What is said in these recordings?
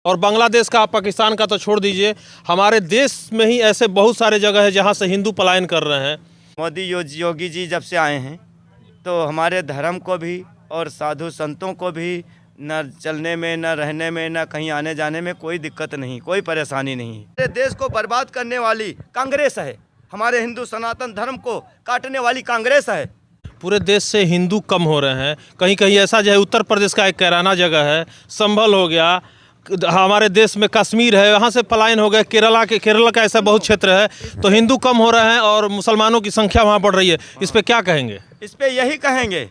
और बांग्लादेश का, पाकिस्तान का तो छोड़ दीजिए, हमारे देश में ही ऐसे बहुत सारे जगह है जहाँ से हिंदू पलायन कर रहे हैं। मोदी योगी जी जब से आए हैं तो हमारे धर्म को भी और साधु संतों को भी न चलने में, न रहने में, न कहीं आने जाने में कोई दिक्कत नहीं, कोई परेशानी नहीं। हमारे देश को बर्बाद करने वाली कांग्रेस है, हमारे हिंदू सनातन धर्म को काटने वाली कांग्रेस है। पूरे देश से हिंदू कम हो रहे हैं। कहीं कहीं ऐसा जो है, उत्तर प्रदेश का एक कैराना जगह है, संभल हो गया, हमारे देश में कश्मीर है, वहाँ से पलायन हो गया, केरला का ऐसा बहुत क्षेत्र है, तो हिंदू कम हो रहे हैं और मुसलमानों की संख्या वहाँ बढ़ रही है। इस पे क्या कहेंगे? इस पे यही कहेंगे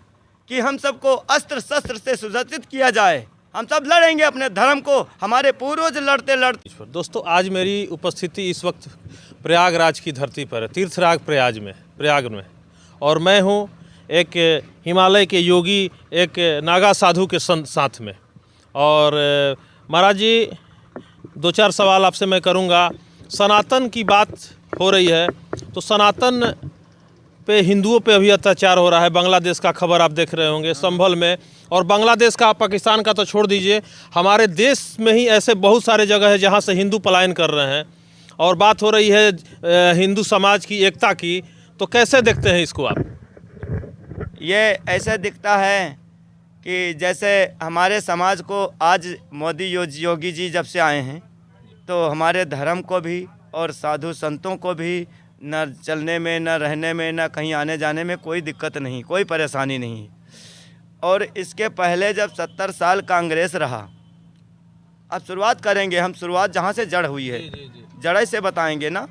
कि हम सबको अस्त्र शस्त्र से सुसज्जित किया जाए, हम सब लड़ेंगे अपने धर्म को, हमारे पूर्वज लड़ते लड़ते। दोस्तों, आज मेरी उपस्थिति इस वक्त प्रयागराज की धरती पर है, तीर्थराज प्रयाग में, और मैं हूँ एक हिमालय के योगी, एक नागा साधु के साथ में। और महाराज जी, दो चार सवाल आपसे मैं करूँगा। सनातन की बात हो रही है, तो सनातन पे हिंदुओं पे अभी अत्याचार हो रहा है। बांग्लादेश का खबर आप देख रहे होंगे, संभल में, और बांग्लादेश का, पाकिस्तान का तो छोड़ दीजिए, हमारे देश में ही ऐसे बहुत सारे जगह है जहाँ से हिंदू पलायन कर रहे हैं। और बात हो रही है हिंदू समाज की एकता की, तो कैसे देखते हैं इसको आप? ये ऐसे दिखता है कि जैसे हमारे समाज को आज मोदी योगी जी जब से आए हैं तो हमारे धर्म को भी और साधु संतों को भी न चलने में, न रहने में, न कहीं आने जाने में कोई दिक्कत नहीं, कोई परेशानी नहीं। और इसके पहले जब 70 साल कांग्रेस रहा, अब शुरुआत करेंगे हम, शुरुआत जहाँ से जड़ हुई है, जड़ से बताएंगे ना।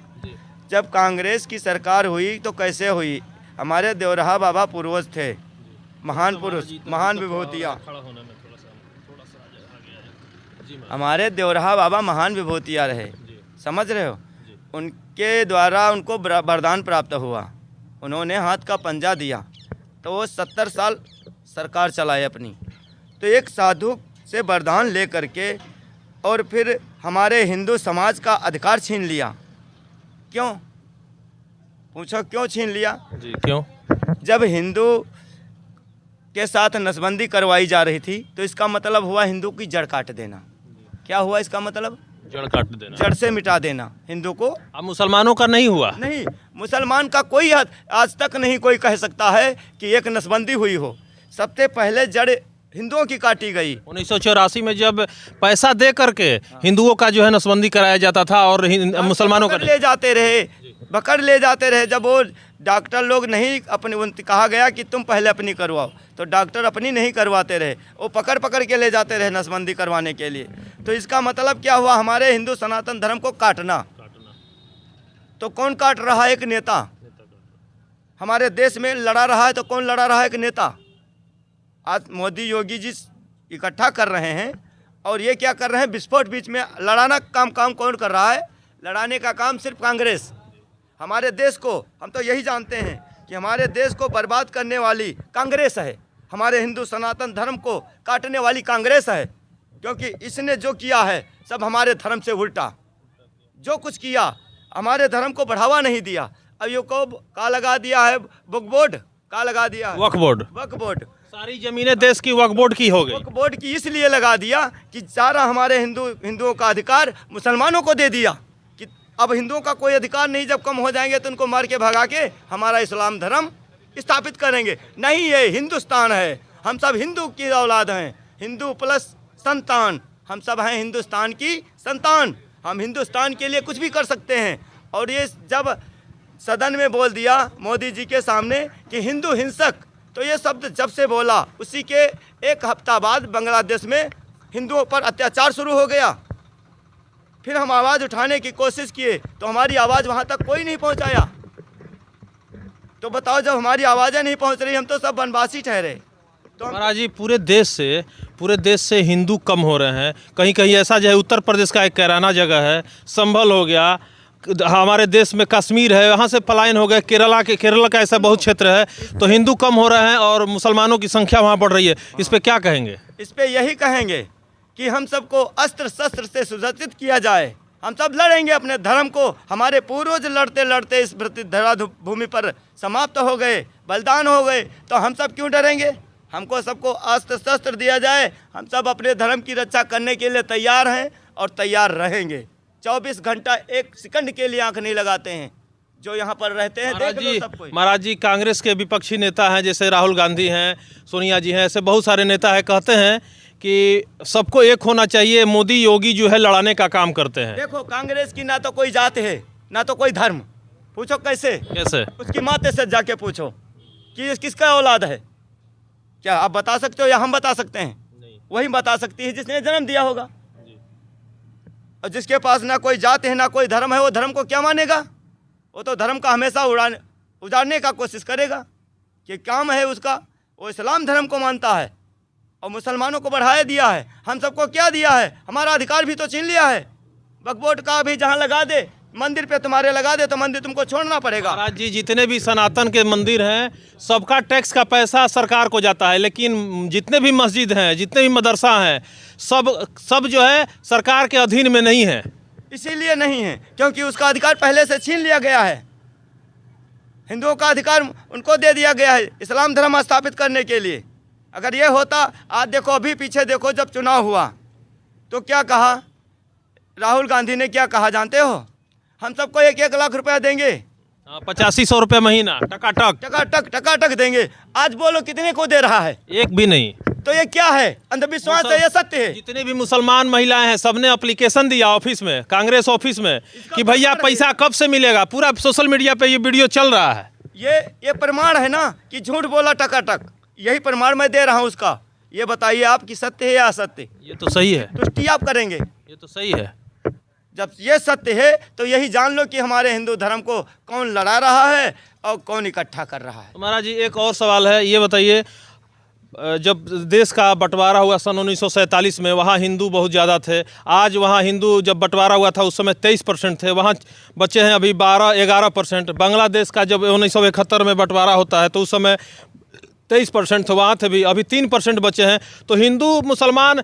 जब कांग्रेस की सरकार हुई तो कैसे हुई? हमारे देवराहा बाबा पूर्वज थे, महान पुरुष, महान विभूतियाँ। हमारे देवराहा बाबा महान विभूतियाँ रहे, समझ रहे हो? उनके द्वारा उनको वरदान प्राप्त हुआ, उन्होंने हाथ का पंजा दिया, तो वो 70 साल सरकार चलाए अपनी। तो एक साधु से वरदान ले करके और फिर हमारे हिंदू समाज का अधिकार छीन लिया। क्यों? पूछो क्यों छीन लिया? जी, क्यों? जब हिंदू के साथ नसबंदी करवाई जा रही थी तो इसका मतलब हुआ हिंदू की जड़ काट देना। क्या हुआ इसका मतलब? जड़ काट देना, जड़ से मिटा देना हिंदू को। अब मुसलमानों का नहीं हुआ? नहीं, मुसलमान का कोई आज तक नहीं कोई कह सकता है कि एक नसबंदी हुई हो। सबसे पहले जड़ हिंदुओं की काटी गई। 1984 में जब पैसा दे करके हिंदुओं का जो है नसबंदी कराया जाता था और मुसलमानों का ले जाते रहे, बकड़ ले जाते रहे। जब वो डॉक्टर लोग नहीं अपनी, कहा गया कि तुम पहले अपनी करवाओ, तो डॉक्टर अपनी नहीं करवाते रहे, वो पकड़ पकड़ के ले जाते रहे नसबंदी करवाने के लिए। तो इसका मतलब क्या हुआ? हमारे हिंदू सनातन धर्म को काटना। तो कौन काट रहा है? एक नेता। हमारे देश में लड़ा रहा है, तो कौन लड़ा रहा है? एक नेता। आज मोदी योगी जी इकट्ठा कर रहे हैं और ये क्या कर रहे हैं? विस्फोट बीच में लड़ाना काम कौन कर रहा है? लड़ाने का काम सिर्फ कांग्रेस। हमारे देश को, हम तो यही जानते हैं कि हमारे देश को बर्बाद करने वाली कांग्रेस है, हमारे हिंदू सनातन धर्म को काटने वाली कांग्रेस है। क्योंकि इसने जो किया है सब हमारे धर्म से उल्टा, जो कुछ किया हमारे धर्म को बढ़ावा नहीं दिया। अब ये को का लगा दिया है? वक्फ बोर्ड का लगा दिया है? वक्फ बोर्ड। सारी जमीनें देश की वक्फ बोर्ड की हो गई। वक्फ बोर्ड की इसलिए लगा दिया कि सारा हमारे हिंदुओं का अधिकार मुसलमानों को दे दिया कि अब हिंदुओं का कोई अधिकार नहीं। जब कम हो जाएंगे तो उनको मार के भगा के हमारा इस्लाम धर्म स्थापित करेंगे। नहीं, ये हिंदुस्तान है, हम सब हिंदू की औलाद हैं, हिंदू प्लस संतान, हम सब हैं हिंदुस्तान की संतान। हम हिंदुस्तान के लिए कुछ भी कर सकते हैं। और ये जब सदन में बोल दिया मोदी जी के सामने कि हिंदू हिंसक, तो ये शब्द जब से बोला उसी के एक हफ्ता बाद बांग्लादेश में हिंदुओं पर अत्याचार शुरू हो गया। फिर हम आवाज़ उठाने की कोशिश किए तो हमारी आवाज़ वहाँ तक कोई नहीं पहुँचाया। तो बताओ, जब हमारी आवाज़ें नहीं पहुँच रही, हम तो सब वनवासी ठहरे। तो महाराज जी, पूरे देश से हिंदू कम हो रहे हैं। कहीं कहीं ऐसा जो है, उत्तर प्रदेश का एक कैराना जगह है, संभल हो गया, हमारे देश में कश्मीर है, वहाँ से पलायन हो गया, केरला का ऐसा बहुत क्षेत्र है, तो हिंदू कम हो रहे हैं और मुसलमानों की संख्या वहाँ बढ़ रही है। इस पे क्या कहेंगे? इस पे यही कहेंगे कि हम सबको अस्त्र शस्त्र से सुसज्जित किया जाए, हम सब लड़ेंगे अपने धर्म को। हमारे पूर्वज लड़ते लड़ते इस धरा भूमि पर समाप्त हो गए, बलिदान हो गए, तो हम सब क्यों डरेंगे? हमको सबको अस्त्र शस्त्र दिया जाए, हम सब अपने धर्म की रक्षा करने के लिए तैयार हैं और तैयार रहेंगे। 24 घंटा एक सेकंड के लिए आंख नहीं लगाते हैं जो यहाँ पर रहते हैं। देख लो सब कोई। महाराज जी, कांग्रेस के विपक्षी नेता हैं, जैसे राहुल गांधी हैं, सोनिया जी हैं, ऐसे बहुत सारे नेता हैं, कहते हैं कि सबको एक होना चाहिए, मोदी योगी जो है लड़ाने का काम करते हैं। देखो, कांग्रेस की ना तो कोई जात है ना तो कोई धर्म। पूछो कैसे? उसकी माते से जाके पूछो कि किसका औलाद है। क्या आप बता सकते हो या हम बता सकते हैं? नहीं। वही बता सकती है जिसने जन्म दिया होगा। और जिसके पास ना कोई जात है ना कोई धर्म है, वो धर्म को क्या मानेगा? वो तो धर्म का हमेशा उजाड़ने का कोशिश करेगा कि काम है उसका। वो इस्लाम धर्म को मानता है और मुसलमानों को बढ़ाया दिया है। हम सबको क्या दिया है? हमारा अधिकार भी तो छीन लिया है। वक्फ बोर्ड का भी जहाँ लगा दे, मंदिर पे तुम्हारे लगा दे, तो मंदिर तुमको छोड़ना पड़ेगा। महाराज जी, जितने भी सनातन के मंदिर हैं, सबका टैक्स का पैसा सरकार को जाता है, लेकिन जितने भी मस्जिद हैं, जितने भी मदरसा हैं, सब जो है सरकार के अधीन में नहीं है। इसीलिए नहीं है क्योंकि उसका अधिकार पहले से छीन लिया गया है। हिंदुओं का अधिकार उनको दे दिया गया है इस्लाम धर्म स्थापित करने के लिए। अगर ये होता, आज देखो, अभी पीछे देखो, जब चुनाव हुआ तो क्या कहा राहुल गांधी ने? क्या कहा जानते हो? हम सबको 1-1 लाख रुपया देंगे, 8500 रुपये महीना, टकाटक देंगे। आज बोलो कितने को दे रहा है? एक भी नहीं। तो ये क्या है? अंधविश्वास है या सत्य है? जितने भी मुसलमान महिलाएं हैं, सबने एप्लीकेशन दिया ऑफिस में, कांग्रेस ऑफिस में, कि भैया पैसा कब से मिलेगा। पूरा सोशल मीडिया पे ये वीडियो चल रहा है। ये प्रमाण है ना कि झूठ बोला टकाटक। यही प्रमाण मैं दे रहा हूँ उसका। ये बताइए आप कि सत्य है या असत्य? ये तो सही है। तुष्टि आप करेंगे? ये तो सही है। जब ये सत्य है तो यही जान लो कि हमारे हिंदू धर्म को कौन लड़ा रहा है और कौन इकट्ठा कर रहा है। महाराज जी, एक और सवाल है, ये बताइए, जब देश का बंटवारा हुआ सन 1947 में, वहाँ हिंदू बहुत ज़्यादा थे। आज वहाँ हिंदू जब बंटवारा हुआ था उस समय 23% थे, वहाँ बचे हैं अभी 12-11%। बांग्लादेश का जब 1971 में बंटवारा होता है तो उस समय 23% थे, वहाँ थे भी, अभी 3% बचे हैं। तो हिंदू मुसलमान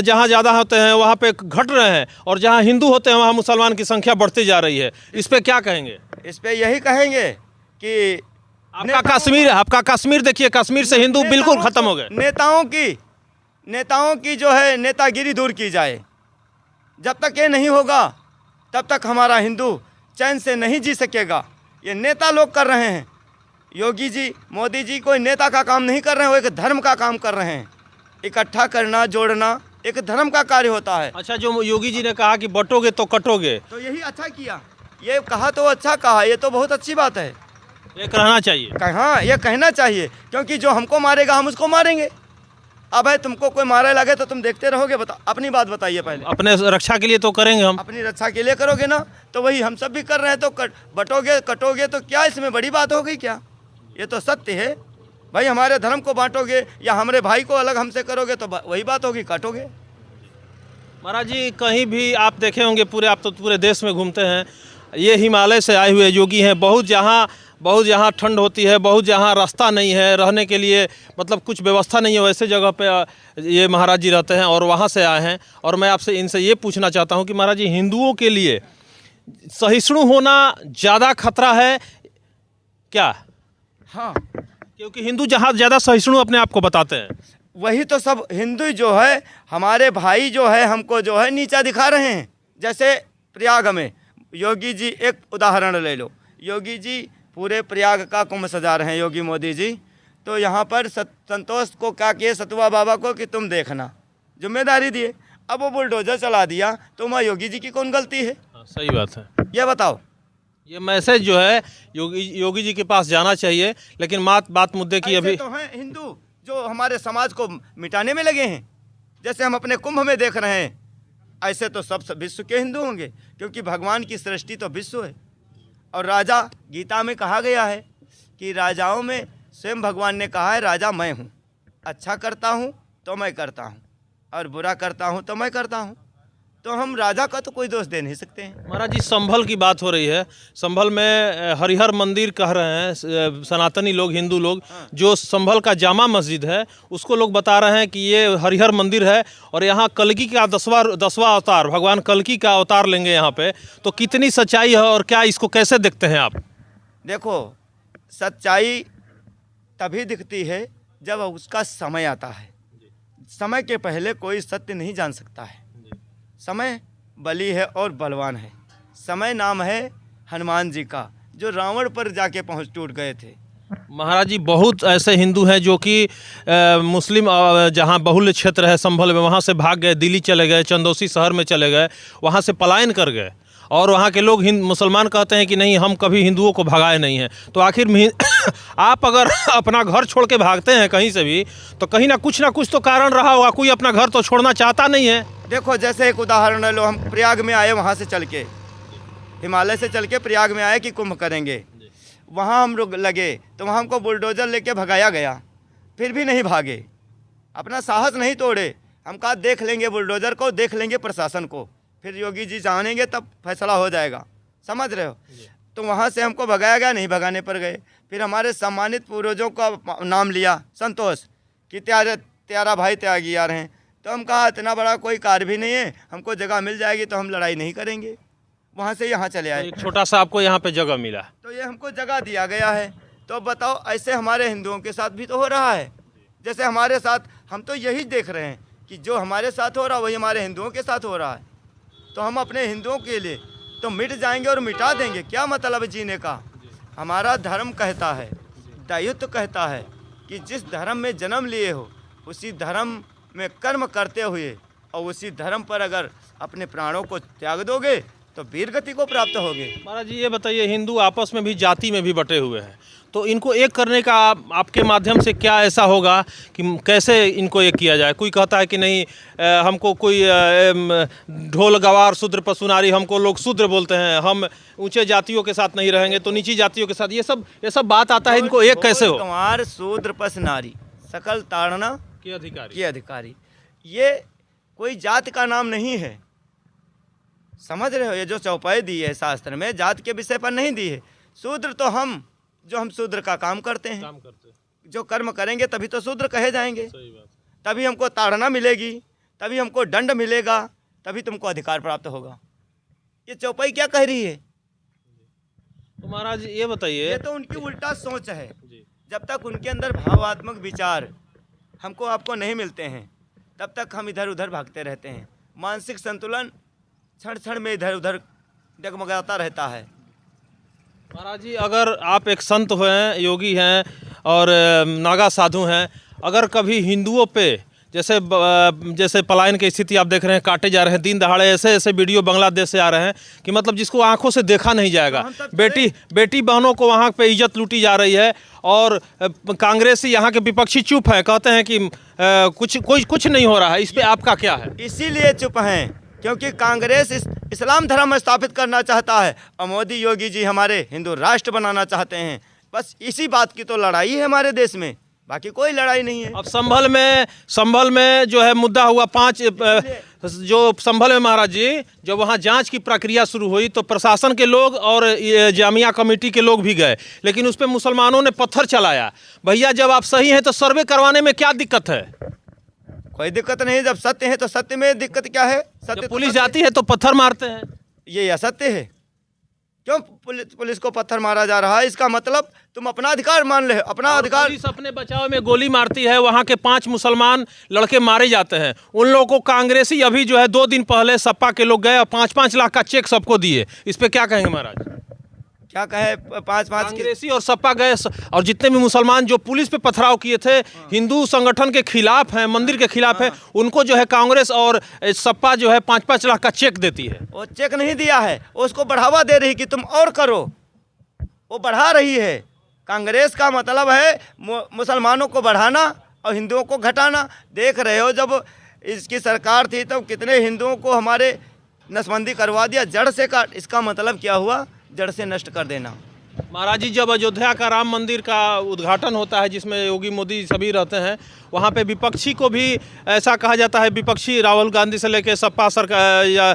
जहाँ ज़्यादा होते हैं वहाँ पे घट रहे हैं, और जहाँ हिंदू होते हैं वहाँ मुसलमान की संख्या बढ़ती जा रही है। इस पे क्या कहेंगे? इस पे यही कहेंगे कि आपका कश्मीर देखिए, कश्मीर से हिंदू बिल्कुल खत्म हो गए। नेताओं की जो है नेतागिरी दूर की जाए। जब तक ये नहीं होगा तब तक हमारा हिंदू चैन से नहीं जी सकेगा। ये नेता लोग कर रहे हैं। योगी जी, मोदी जी कोई नेता का काम नहीं कर रहे हैं, वो एक धर्म का काम कर रहे हैं। इकट्ठा करना, जोड़ना एक धर्म का कार्य होता है। अच्छा, जो योगी जी ने कहा कि बटोगे तो कटोगे, तो यही अच्छा किया। ये कहा तो अच्छा कहा, ये तो बहुत अच्छी बात है। ये कहना चाहिए। हाँ, ये कहना चाहिए, क्योंकि जो हमको मारेगा हम उसको मारेंगे। अब है तुमको कोई मारे लगे तो तुम देखते रहोगे? बताओ, अपनी बात बताइए पहले। अपने रक्षा के लिए तो करेंगे हम। अपनी रक्षा के लिए करोगे ना, तो वही हम सब भी कर रहे हैं। तो बटोगे कटोगे तो क्या इसमें बड़ी बात हो गई क्या? ये तो सत्य है भाई। हमारे धर्म को बांटोगे या हमारे भाई को अलग हमसे करोगे तो वही बात होगी, काटोगे। महाराज जी, कहीं भी आप देखे होंगे, आप तो पूरे देश में घूमते हैं, ये हिमालय से आए हुए योगी हैं। बहुत जहाँ ठंड होती है, बहुत जहाँ रास्ता नहीं है रहने के लिए, मतलब कुछ व्यवस्था नहीं है, वैसे जगह पे ये महाराज जी रहते हैं और वहाँ से आए हैं। और मैं आपसे इनसे ये पूछना चाहता हूँ कि महाराज जी, हिंदुओं के लिए सहिष्णु होना ज़्यादा खतरा है क्या? हाँ, क्योंकि हिंदू जहाँ ज़्यादा सहिष्णु अपने आप को बताते हैं, वही तो सब हिंदू जो है हमारे भाई जो है हमको जो है नीचा दिखा रहे हैं। जैसे प्रयाग में योगी जी, एक उदाहरण ले लो, योगी जी पूरे प्रयाग का कुंभ सजा रहे हैं, योगी मोदी जी। तो यहाँ पर संतोष को क्या किए, सतुआ बाबा को, कि तुम देखना, जिम्मेदारी दिए। अब वो बुलडोजर चला दिया, तो वहाँ योगी जी की कौन गलती है? सही बात है। ये बताओ। ये मैसेज जो है योगी जी के पास जाना चाहिए, लेकिन बात मुद्दे की अभी तो हैं हिंदू जो हमारे समाज को मिटाने में लगे हैं। जैसे हम अपने कुंभ में देख रहे हैं, ऐसे तो सब विश्व के हिंदू होंगे, क्योंकि भगवान की सृष्टि तो विश्व है। और राजा, गीता में कहा गया है कि राजाओं में स्वयं भगवान ने कहा है, राजा मैं हूँ। अच्छा करता हूँ तो मैं करता हूँ, और बुरा करता हूँ तो मैं करता हूँ। तो हम राजा का तो कोई दोष दे नहीं सकते हैं। महाराज जी, संभल की बात हो रही है। संभल में हरिहर मंदिर कह रहे हैं सनातनी लोग, हिंदू लोग। जो संभल का जामा मस्जिद है उसको लोग बता रहे हैं कि ये हरिहर मंदिर है, और यहाँ कल्कि का 10वां अवतार, भगवान कल्कि का अवतार लेंगे यहाँ पे। तो कितनी सच्चाई है और क्या इसको कैसे देखते हैं आप? देखो, सच्चाई तभी दिखती है जब उसका समय आता है। समय के पहले कोई सत्य नहीं जान सकता है। समय बली है और बलवान है। समय नाम है हनुमान जी का, जो रावण पर जाके टूट गए थे। महाराज जी, बहुत ऐसे हिंदू हैं जो कि मुस्लिम जहां बहुल्य क्षेत्र है संभल में, वहां से भाग गए, दिल्ली चले गए, चंदौसी शहर में चले गए, वहां से पलायन कर गए। और वहाँ के लोग मुसलमान कहते हैं कि नहीं, हम कभी हिंदुओं को भगाए नहीं हैं। तो आखिर में आप अगर अपना घर छोड़ के भागते हैं कहीं से भी, तो कहीं ना कुछ तो कारण रहा होगा। कोई अपना घर तो छोड़ना चाहता नहीं है। देखो, जैसे एक उदाहरण ले लो, हम प्रयाग में आए, वहाँ से चल के हिमालय से चल के प्रयाग में आए कि कुंभ करेंगे। वहाँ हम लोग लगे तो वहाँ हमको बुलडोज़र लेके भगाया गया, फिर भी नहीं भागे, अपना साहस नहीं तोड़े। हम कहा देख लेंगे बुलडोज़र को, देख लेंगे प्रशासन को, फिर योगी जी जानेंगे तब फैसला हो जाएगा, समझ रहे हो। तो वहाँ से हमको भगाया गया, नहीं भगाने पर गए। फिर हमारे सम्मानित पूर्वजों का नाम लिया, संतोष, कि त्यारा भाई त्यागी यार हैं। तो हम कहा इतना बड़ा कोई कार्य भी नहीं है, हमको जगह मिल जाएगी तो हम लड़ाई नहीं करेंगे। वहाँ से यहाँ चले आए। एक छोटा सा आपको यहाँ पे जगह मिला, तो ये हमको जगह दिया गया है। तो बताओ, ऐसे हमारे हिंदुओं के साथ भी तो हो रहा है। जैसे हमारे साथ, हम तो यही देख रहे हैं कि जो हमारे साथ हो रहा है वही हमारे हिंदुओं के साथ हो रहा है। तो हम अपने हिंदुओं के लिए तो मिट जाएंगे और मिटा देंगे, क्या मतलब जीने का। हमारा धर्म कहता है, दायित्व कहता है कि जिस धर्म में जन्म लिए हो उसी धर्म में कर्म करते हुए और उसी धर्म पर अगर अपने प्राणों को त्याग दोगे तो वीर गति को प्राप्त होगे। महाराज जी, ये बताइए, हिंदू आपस में भी जाति में भी बटे हुए हैं, तो इनको एक करने का आपके माध्यम से क्या ऐसा होगा कि कैसे इनको एक किया जाए? कोई कहता है कि नहीं, हमको कोई ढोल गवार शूद्र पशुनारी, हमको लोग शूद्र बोलते हैं, हम ऊंचे जातियों के साथ नहीं रहेंगे तो नीची जातियों के साथ, ये सब बात आता है। इनको एक कैसे हो? गवार शूद्र पशुनारी सकल ताड़ना के अधिकारी, ये कोई जात का नाम नहीं है, समझ रहे हो। ये जो चौपाई दी है शास्त्र में, जात के विषय पर नहीं दी है। शूद्र तो हम शूद्र का काम करते हैं, जो कर्म करेंगे तभी तो शूद्र कहे जाएंगे। सही बात। तभी हमको ताड़ना मिलेगी, तभी हमको दंड मिलेगा, तभी तुमको अधिकार प्राप्त होगा। ये चौपाई क्या कह रही है? तो महाराज ये बताइए, ये तो उनकी उल्टा सोच है। जब तक उनके अंदर भावात्मक विचार हमको आपको नहीं मिलते हैं, तब तक हम इधर उधर भागते रहते हैं। मानसिक संतुलन क्षण क्षण में इधर उधर डगमगाता रहता है। महाराज जी, अगर आप एक संत हैं, योगी हैं और नागा साधु हैं, अगर कभी हिंदुओं पे जैसे पलायन की स्थिति आप देख रहे हैं, काटे जा रहे हैं दिन दहाड़े, ऐसे वीडियो बांग्लादेश से आ रहे हैं कि मतलब जिसको आंखों से देखा नहीं जाएगा, बेटी बहनों को वहाँ पे इज्जत लूटी जा रही है, और कांग्रेसी यहाँ के विपक्षी चुप है, कहते हैं कि कुछ नहीं हो रहा है। इस पर आपका क्या है? इसीलिए चुप हैं क्योंकि कांग्रेस इस्लाम धर्म स्थापित करना चाहता है और मोदी योगी जी हमारे हिंदू राष्ट्र बनाना चाहते हैं। बस इसी बात की तो लड़ाई है हमारे देश में, बाकी कोई लड़ाई नहीं है। अब संभल में जो है मुद्दा हुआ 5 जो संभल में महाराज जी, जब वहाँ जांच की प्रक्रिया शुरू हुई तो प्रशासन के लोग और जामिया कमेटी के लोग भी गए, लेकिन उस पर मुसलमानों ने पत्थर चलाया। भैया, जब आप सही हैं तो सर्वे करवाने में क्या दिक्कत है? कोई दिक्कत नहीं, जब सत्य है तो सत्य में दिक्कत क्या है? सत्य पुलिस जाती है तो पत्थर मारते हैं, ये असत्य है। क्यों पुलिस को पत्थर मारा जा रहा है? इसका मतलब तुम अपना अधिकार मान ले, अपना अधिकार। पुलिस अपने बचाव में गोली मारती है, वहाँ के 5 मुसलमान लड़के मारे जाते हैं। उन लोगों को कांग्रेसी अभी जो है 2 दिन पहले सपा के लोग गए और 5-5 लाख का चेक सबको दिए। इस पे क्या कहेंगे महाराज? क्या कहे? 5-5 कांग्रेसी और सपा गए, और जितने भी मुसलमान जो पुलिस पे पथराव किए थे, हिंदू संगठन के खिलाफ हैं, मंदिर के खिलाफ हैं, उनको जो है कांग्रेस और सपा जो है 5-5 लाख का चेक देती है। वो चेक नहीं दिया है, उसको बढ़ावा दे रही कि तुम और करो, वो बढ़ा रही है। कांग्रेस का मतलब है मुसलमानों को बढ़ाना और हिंदुओं को घटाना। देख रहे हो, जब इसकी सरकार थी तब कितने हिंदुओं को हमारे नसबंदी करवा दिया, जड़ से काट। इसका मतलब क्या हुआ? जड़ से नष्ट कर देना। महाराज जी, जब अयोध्या का राम मंदिर का उद्घाटन होता है जिसमें योगी मोदी सभी रहते हैं, वहाँ पे विपक्षी को भी ऐसा कहा जाता है, विपक्षी राहुल गांधी से लेकर सपा सरकार या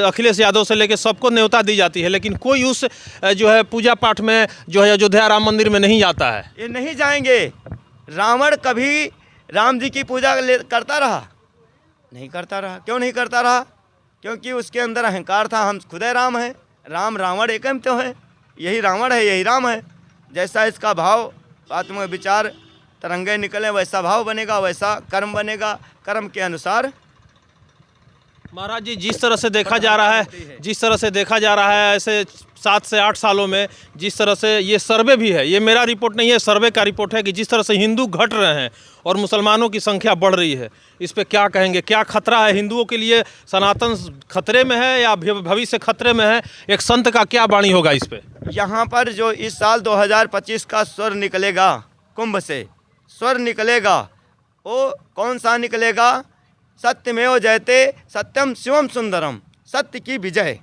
अखिलेश यादव से लेकर सबको न्योता दी जाती है, लेकिन कोई उस जो है पूजा पाठ में जो है अयोध्या राम मंदिर में नहीं जाता है। ये नहीं जाएंगे। रावण कभी राम जी की पूजा करता रहा? नहीं करता रहा। क्यों नहीं करता रहा? क्योंकि उसके अंदर अहंकार था, हम खुदे राम हैं। राम रावण एक तो है, यही रावण है, यही राम है। जैसा इसका भाव आत्म विचार तरंगे निकले, वैसा भाव बनेगा, वैसा कर्म बनेगा। कर्म के अनुसार महाराज जी, जिस तरह से देखा जा रहा है ऐसे 7 से 8 सालों में, जिस तरह से ये सर्वे भी है, ये मेरा रिपोर्ट नहीं है, सर्वे का रिपोर्ट है कि जिस तरह से हिंदू घट रहे हैं और मुसलमानों की संख्या बढ़ रही है, इस पे क्या कहेंगे? क्या खतरा है हिंदुओं के लिए? सनातन खतरे में है या भविष्य खतरे में है? एक संत का क्या वाणी होगा इस पे? यहाँ पर जो इस साल 2025 का स्वर निकलेगा, कुंभ से स्वर निकलेगा, वो कौन सा निकलेगा? सत्यमेव जयते, सत्यम शिवम सुंदरम, सत्य की विजय,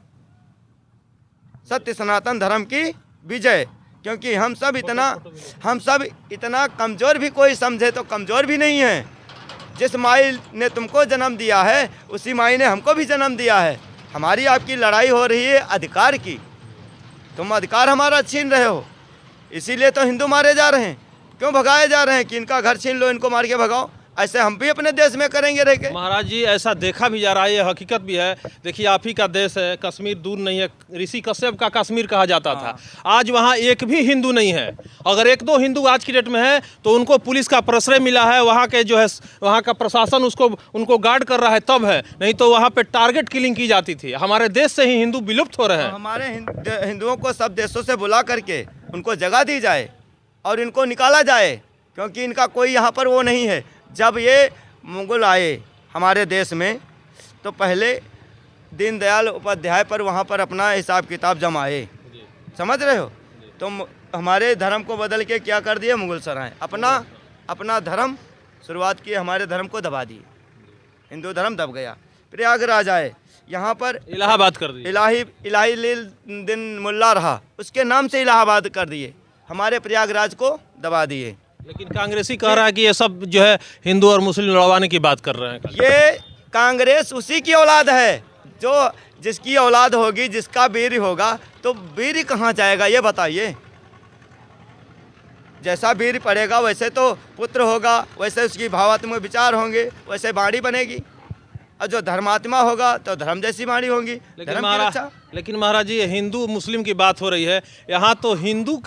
सत्य सनातन धर्म की विजय। क्योंकि हम सब इतना कमज़ोर भी कोई समझे तो कमज़ोर भी नहीं है। जिस माई ने तुमको जन्म दिया है उसी माई ने हमको भी जन्म दिया है। हमारी आपकी लड़ाई हो रही है अधिकार की, तुम अधिकार हमारा छीन रहे हो, इसीलिए तो हिंदू मारे जा रहे हैं। क्यों भगाए जा रहे हैं कि इनका घर छीन लो, इनको मार के भगाओ? ऐसे हम भी अपने देश में करेंगे रह के। महाराज जी, ऐसा देखा भी जा रहा है, ये हकीकत भी है। देखिए, आप ही का देश है, कश्मीर दूर नहीं है। ऋषि कश्यप का कश्मीर कहा जाता था। आज वहाँ एक भी हिंदू नहीं है। अगर 1-2 हिंदू आज की डेट में है तो उनको पुलिस का प्रश्रय मिला है, वहाँ के जो है वहाँ का प्रशासन उनको गार्ड कर रहा है, तब है। नहीं तो वहाँ पे टारगेट किलिंग की जाती थी। हमारे देश से ही हिंदू विलुप्त हो रहे हैं। हमारे हिंदुओं को सब देशों से बुला करके उनको जगह दी जाए और इनको निकाला जाए, क्योंकि इनका कोई यहाँ पर वो नहीं है। जब ये मुगल आए हमारे देश में तो पहले दीनदयाल उपाध्याय पर वहाँ पर अपना हिसाब किताब जमाए, समझ रहे हो? तो हमारे धर्म को बदल के क्या कर दिए मुगल सराय, अपना धर्म शुरुआत किए, हमारे धर्म को दबा दिए, हिंदू धर्म दब गया। प्रयागराज आए, यहाँ पर इलाहाबाद कर दिए, इलाही दिन मुल्ला रहा, उसके नाम से इलाहाबाद कर दिए, हमारे प्रयागराज को दबा दिए। लेकिन कांग्रेसी कह रहा है कि ये सब जो है हिंदू और मुस्लिम लड़वाने की बात कर रहे हैं। ये कांग्रेस उसी की औलाद है, जो जिसकी औलाद होगी, जिसका वीर होगा, तो वीर कहाँ जाएगा ये बताइए? जैसा वीर पड़ेगा वैसे तो पुत्र होगा, वैसे उसकी भावात्मक विचार होंगे, वैसे वाणी बनेगी। और जो धर्मात्मा होगा तो धर्म जैसी वाणी होगी। लेकिन महाराज जी, हिंदू मुस्लिम की बात हो रही है, यहाँ तो हिंदू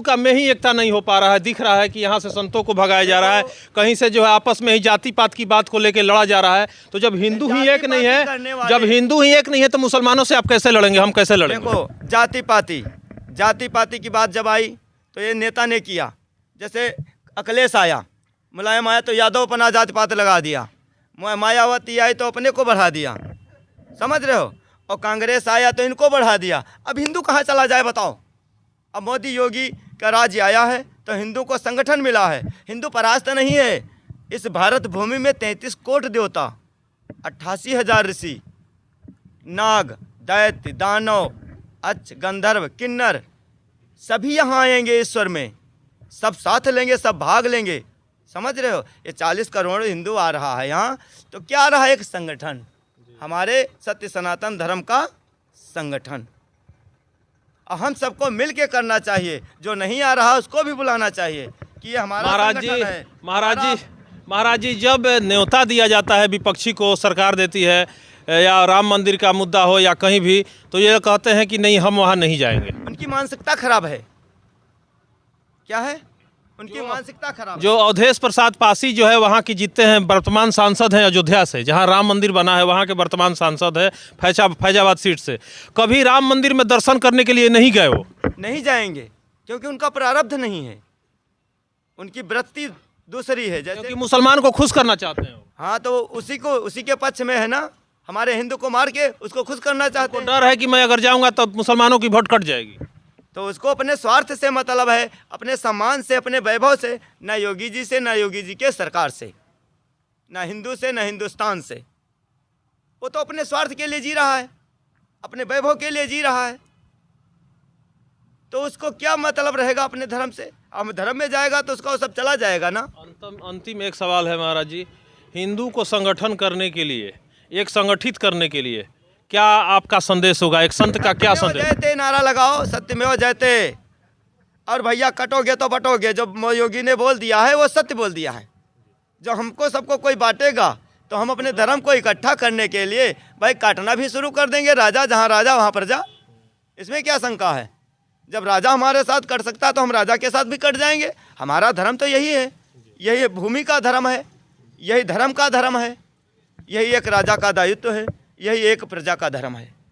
का में ही एकता नहीं हो पा रहा है। दिख रहा है कि यहाँ से संतों को भगाया जा रहा है, कहीं से जो है आपस में ही जाति पात की बात को लेकर लड़ा जा रहा है। तो जब हिंदू ही एक नहीं है तो मुसलमानों से आप कैसे लड़ेंगे? हम कैसे लड़ेंगे? देखो, जाति पाति की बात जब आई तो ये नेता ने किया। जैसे अखिलेश आया, मुलायम आया तो यादव अपना जाति पात लगा दिया, मायावती आई तो अपने को बढ़ा दिया, समझ रहे हो? और कांग्रेस आया तो इनको बढ़ा दिया। अब हिंदू कहाँ चला जाए बताओ? अब मोदी योगी का राज्य आया है तो हिंदू को संगठन मिला है। हिंदू परास्त नहीं है। इस भारत भूमि में 33 कोट देवता, 88,000 ऋषि, नाग, दैत्य, दानव, अच्छ, गंधर्व, किन्नर, सभी यहाँ आएंगे ईश्वर में, सब साथ लेंगे, सब भाग लेंगे, समझ रहे हो? ये 40 करोड़ हिंदू आ रहा है यहाँ, तो क्या आ रहा है? एक संगठन, हमारे सत्य सनातन धर्म का संगठन। और हम सबको मिल के करना चाहिए। जो नहीं आ रहा उसको भी बुलाना चाहिए कि ये हमारा संगठन है। महाराज जी, जब न्योता दिया जाता है विपक्षी को, सरकार देती है, या राम मंदिर का मुद्दा हो या कहीं भी, तो ये कहते हैं कि नहीं, हम वहाँ नहीं जाएंगे। उनकी मानसिकता खराब है। क्या है? उनकी मानसिकता खराब। जो अवधेश प्रसाद पासी जो है वहाँ की जीतते हैं, वर्तमान सांसद हैं अयोध्या से, जहाँ राम मंदिर बना है, वहाँ के वर्तमान सांसद है फैजाबाद सीट से। कभी राम मंदिर में दर्शन करने के लिए नहीं गए, वो नहीं जाएंगे क्योंकि उनका प्रारब्ध नहीं है, उनकी वृत्ति दूसरी है। जैसे कि मुसलमान को खुश करना चाहते हैं। हाँ, तो उसी के पक्ष में है ना। हमारे हिंदू को मार के उसको खुश करना चाहते हैं। डर है कि मैं अगर जाऊँगा तो मुसलमानों की वोट कट जाएगी। तो उसको अपने स्वार्थ से मतलब है, अपने सम्मान से, अपने वैभव से, न योगी जी से, न योगी जी के सरकार से, न हिंदू से, न हिंदुस्तान से। वो तो अपने स्वार्थ के लिए जी रहा है, अपने वैभव के लिए जी रहा है। तो उसको क्या मतलब रहेगा अपने धर्म से? अब धर्म में जाएगा तो उसका वो सब चला जाएगा ना। अंतिम एक सवाल है महाराज जी, हिंदू को संगठन करने के लिए, एक संगठित करने के लिए क्या आपका संदेश होगा? एक संत का क्या संदेश? जयते नारा लगाओ, सत्यमेव जयते। और भैया कटोगे तो बटोगे, जो योगी ने बोल दिया है वो सत्य बोल दिया है। जो हमको सबको कोई बांटेगा तो हम अपने धर्म को इकट्ठा करने के लिए भाई काटना भी शुरू कर देंगे। राजा जहाँ राजा वहाँ प्रजा, इसमें क्या शंका है? जब राजा हमारे साथ कट सकता है तो हम राजा के साथ भी कट जाएंगे। हमारा धर्म तो यही है, यही भूमि का धर्म है, यही धर्म का धर्म है। यही एक राजा का दायित्व है, यही एक प्रजा का धर्म है।